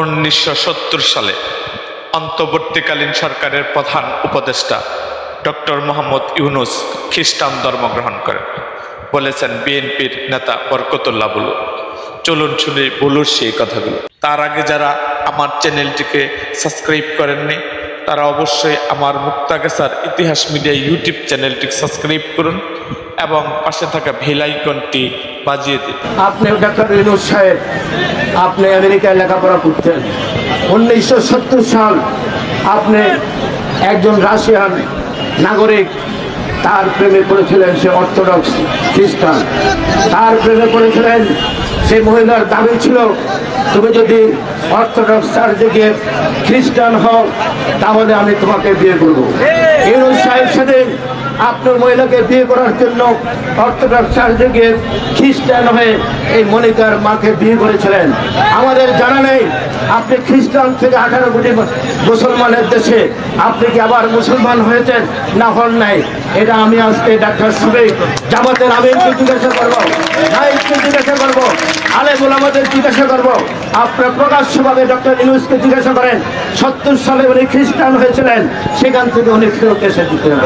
1970 সালে অন্তর্বর্তীকালীন সরকারের প্রধান উপদেষ্টা ডক্টর মোহাম্মদ ইউনূস খ্রিস্টান ধর্ম গ্রহণ করেন। বলেছেন বিএনপির নেতা বরকতুল্লাহ বুলু। চলুন শুনি বুলুর সেই কথাগুলো। তার আগে যারা আমার চ্যানেলটিকে সাবস্ক্রাইব করেননি তারা অবশ্যই আমার মুক্তাগাছার ইতিহাস মিডিয়া ইউটিউব চ্যানেলটিকে সাবস্ক্রাইব করুন এবং পাশে থাকা বেল আইকনটি বাজিয়ে দিন। আপনি ডক্টর ইউনূস সাহেব, আপনি আমেরিকায় লেখাপড়া করতেন। 1970 সাল আপনি একজন রাশিয়ান নাগরিক, তার প্রেমে পড়েছিলেন, সে অর্থোডক্স খ্রিস্টান। তার প্রেমে পড়েছিলেন, সেই মহিলার দাবি ছিল তুমি যদি অর্থোডক্স চার্চে গিয়ে খ্রিস্টান হও তাহলে আমি তোমাকে বিয়ে করবো। ইউনূস সাহেব সেদিন আপনার মহিলাকে বিয়ে করার জন্য অর্থোডক্স চার্চে গিয়ে খ্রিস্টান হয়ে এই মনিকার মাকে বিয়ে করেছিলেন। আমাদের জানা নেই আপনি খ্রিস্টান থেকে 18 কোটি মুসলমানের দেশে আপনি কি আবার মুসলমান হয়েছেন না হন নাই, এটা আমি আজকে ডাক্তার সাহেব জামাতের আমিরকে জিজ্ঞাসা করবো, নাইককে জিজ্ঞাসা করবো, আলেম ওলামাদের জিজ্ঞাসা করবো। আপনার প্রকাশ্যভাবে ডক্টর ইউনূসকে জিজ্ঞাসা করেন 70 সালে উনি খ্রিস্টান হয়েছিলেন, সেখান থেকে উনি ফেরত এসে দিতেন।